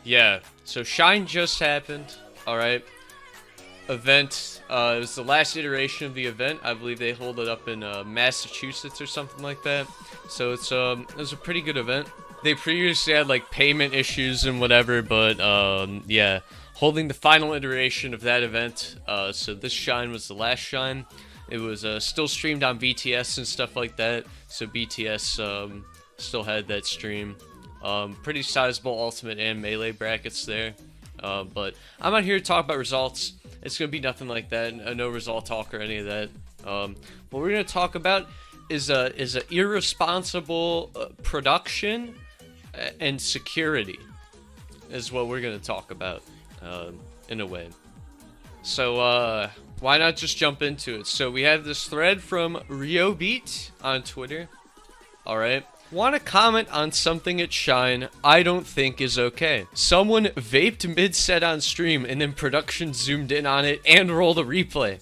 Yeah, so Shine just happened, alright? Event, it was the last iteration of the event. I believe they hold it up in Massachusetts or something like that. So it was a pretty good event. They previously had like payment issues and whatever, but yeah, holding the final iteration of that event. So this Shine was the last Shine. It was still streamed on BTS and stuff like that. So BTS still had that stream. Pretty sizable Ultimate and Melee brackets there. But I'm not here to talk about results. It's gonna be nothing like that. No result talk or any of that. What we're gonna talk about is a irresponsible production and security. Is what we're gonna talk about in a way. So why not just jump into it? So we have this thread from RioBeat on Twitter. All right. Want to comment on something at Shine I don't think is okay. Someone vaped mid-set on stream and then production zoomed in on it and rolled a replay.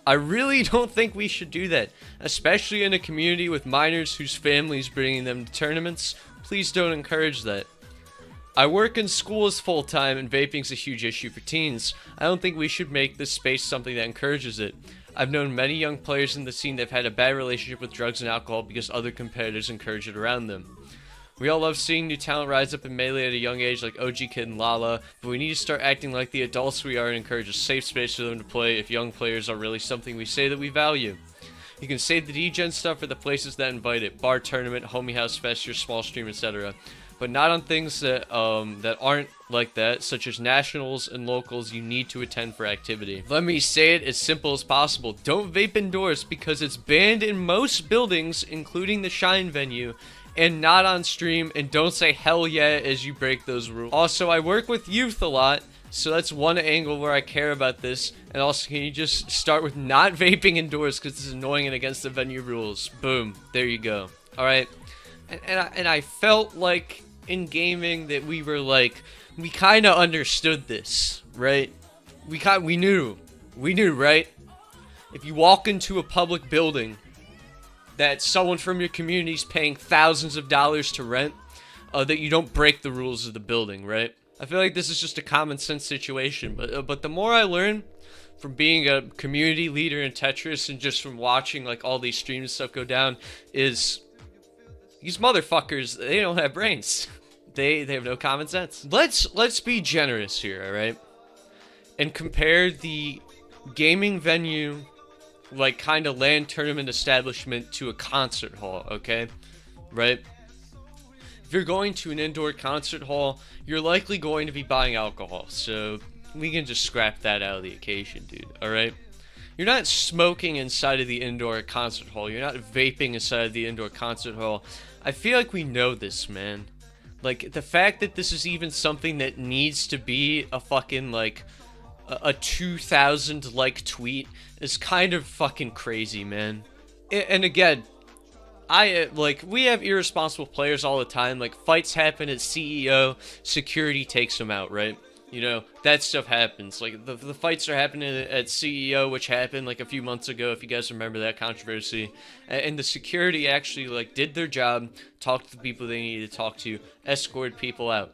I really don't think we should do that, especially in a community with minors whose families bringing them to tournaments. Please don't encourage that. I work in schools full-time and vaping's a huge issue for teens. I don't think we should make this space something that encourages it. I've known many young players in the scene that have had a bad relationship with drugs and alcohol because other competitors encourage it around them. We all love seeing new talent rise up in Melee at a young age like OG Kid and Lala, but we need to start acting like the adults we are and encourage a safe space for them to play if young players are really something we say that we value. You can save the DGen stuff for the places that invite it, bar tournament, homie house fest, your small stream, etc. But not on things that that aren't like that, such as nationals and locals you need to attend for activity. Let me say it as simple as possible. Don't vape indoors because it's banned in most buildings, including the Shine venue, and not on stream, and don't say hell yeah as you break those rules. Also, I work with youth a lot, so that's one angle where I care about this. And also, can you just start with not vaping indoors because it's annoying and against the venue rules. Boom. There you go. Alright. And I felt like in gaming that we were like, we kind of understood this, right? We knew, right? If you walk into a public building that someone from your community is paying thousands of dollars to rent, that you don't break the rules of the building, right? I feel like this is just a common sense situation, but the more I learn from being a community leader in Tetris and just from watching like all these streams and stuff go down is these motherfuckers, they don't have brains. They have no common sense. Let's be generous here, all right? And compare the gaming venue, like kind of LAN tournament establishment, to a concert hall, okay? Right? If you're going to an indoor concert hall, you're likely going to be buying alcohol, so we can just scrap that out of the occasion, dude, all right? You're not smoking inside of the indoor concert hall. You're not vaping inside of the indoor concert hall. I feel like we know this, man. Like, the fact that this is even something that needs to be a fucking, like, a 2,000 like tweet is kind of fucking crazy, man. And again, we have irresponsible players all the time. Like, fights happen at CEO, security takes them out, right? You know, that stuff happens. Like, the fights are happening at CEO, which happened, like, a few months ago, if you guys remember that controversy. And the security actually, like, did their job, talked to the people they needed to talk to, escorted people out.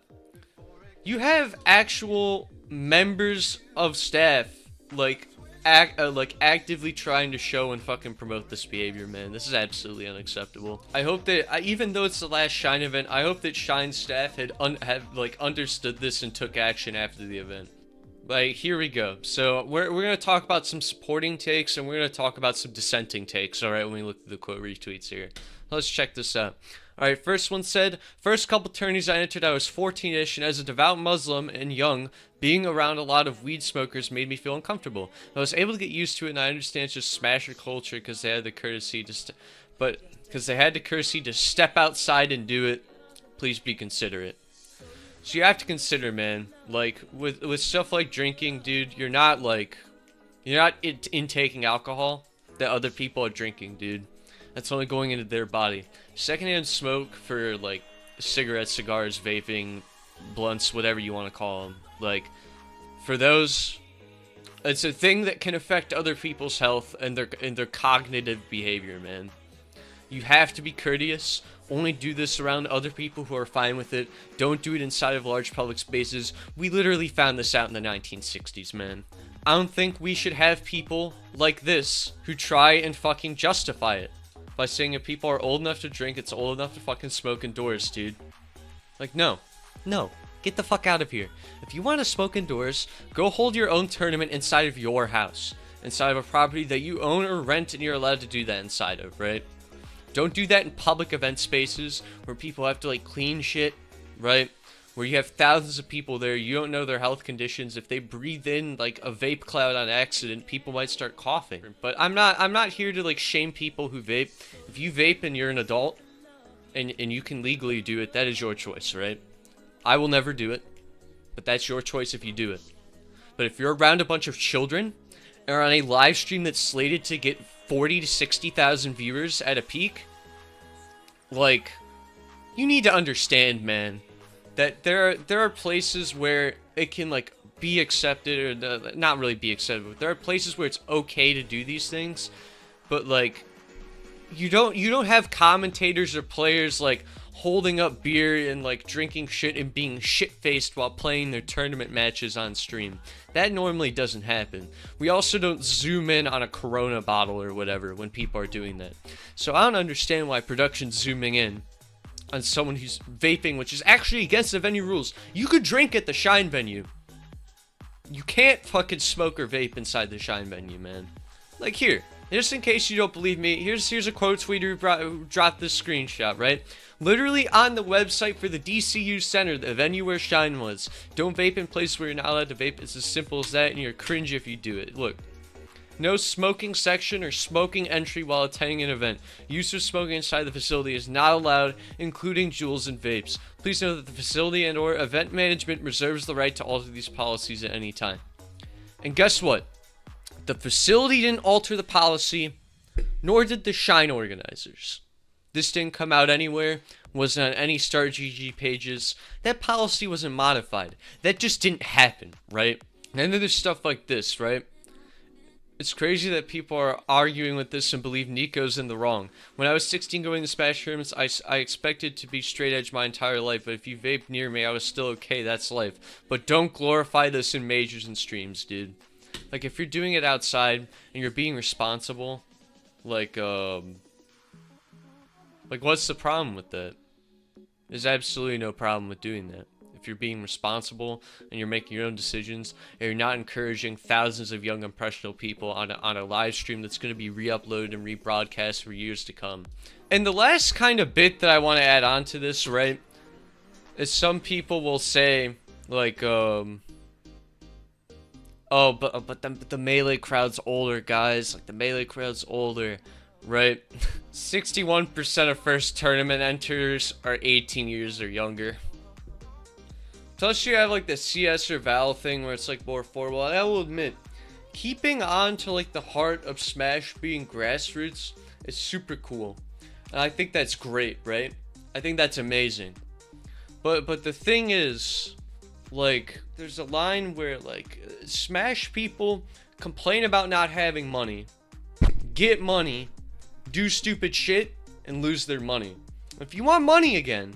You have actual members of staff, like, actively trying to show and fucking promote this behavior, man. This is absolutely unacceptable. I hope that, even though it's the last Shine event, I hope that Shine staff had understood this and took action after the event. Like, here we go. So we're gonna talk about some supporting takes and we're gonna talk about some dissenting takes. All right, when we look at the quote retweets here, let's check this out. Alright, first one said, first couple tourneys I entered, I was 14-ish, and as a devout Muslim and young, being around a lot of weed smokers made me feel uncomfortable. I was able to get used to it, and I understand it's just smasher culture because they had the courtesy to step outside and do it. Please be considerate. So you have to consider, man, like, with stuff like drinking, dude, you're not intaking alcohol that other people are drinking, dude. That's only going into their body. Secondhand smoke for, like, cigarettes, cigars, vaping, blunts, whatever you want to call them. Like, for those, it's a thing that can affect other people's health and their cognitive behavior, man. You have to be courteous. Only do this around other people who are fine with it. Don't do it inside of large public spaces. We literally found this out in the 1960s, man. I don't think we should have people like this who try and fucking justify it by saying if people are old enough to drink, it's old enough to fucking smoke indoors, dude. Like, no. No. Get the fuck out of here. If you want to smoke indoors, go hold your own tournament inside of your house. Inside of a property that you own or rent, and you're allowed to do that inside of, right? Don't do that in public event spaces where people have to like clean shit, right? Where you have thousands of people there, you don't know their health conditions. If they breathe in like a vape cloud on accident, people might start coughing. But I'm not here to like shame people who vape. If you vape and you're an adult and you can legally do it, that is your choice, right? I will never do it, but that's your choice if you do it. But if you're around a bunch of children and are on a live stream that's slated to get 40 to 60,000 viewers at a peak, like, you need to understand, man, that there are places where it can like be accepted, or not really be accepted, but there are places where it's okay to do these things, but like you don't have commentators or players like holding up beer and like drinking shit and being shit-faced while playing their tournament matches on stream. That normally doesn't happen. We also don't zoom in on a Corona bottle or whatever when people are doing that. So I don't understand why production's zooming in on someone who's vaping, which is actually against the venue rules. You could drink at the Shine venue. You can't fucking smoke or vape inside the Shine venue, man. Like, here, just in case you don't believe me, here's a quote tweeter who dropped this screenshot, right? Literally on the website for the DCU Center, the venue where Shine was. Don't vape in places where you're not allowed to vape. It's as simple as that, and you're cringe if you do it. Look. No smoking section or smoking entry while attending an event. Use of smoking inside the facility is not allowed, including jewels and vapes. Please note that the facility and or event management reserves the right to alter these policies at any time. And guess what? The facility didn't alter the policy, nor did the Shine organizers. This didn't come out anywhere, wasn't on any StartGG pages. That policy wasn't modified. That just didn't happen, right? And then there's stuff like this, right? It's crazy that people are arguing with this and believe Nico's in the wrong. When I was 16 going to Smash tournaments, I expected to be straight edge my entire life, but if you vaped near me, I was still okay, that's life. But don't glorify this in majors and streams, dude. Like, if you're doing it outside and you're being responsible, like, what's the problem with that? There's absolutely no problem with doing that. If you're being responsible and you're making your own decisions and you're not encouraging thousands of young impressionable people on a live stream that's going to be re-uploaded and rebroadcast for years to come. And the last kind of bit that I want to add on to this, right, is some people will say, like, oh, but the Melee crowd's older, guys. Like, the Melee crowd's older, right? 61% of first tournament enters are 18 years or younger. Plus you have like the CS or Val thing where it's like more affordable. And I will admit, keeping on to like the heart of Smash being grassroots is super cool. And I think that's great, right? I think that's amazing. But the thing is, like, there's a line where like Smash people complain about not having money, get money, do stupid shit, and lose their money. If you want money again,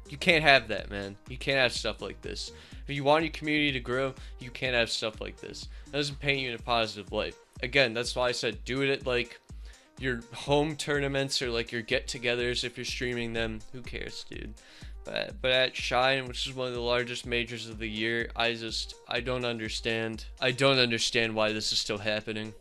you can't have that, man. You can't have stuff like this. If you want your community to grow, you can't have stuff like this. It doesn't paint you in a positive light. Again, that's why I said do it at like your home tournaments or like your get-togethers if you're streaming them. Who cares, dude? But at Shine, which is one of the largest majors of the year, I don't understand. I don't understand why this is still happening.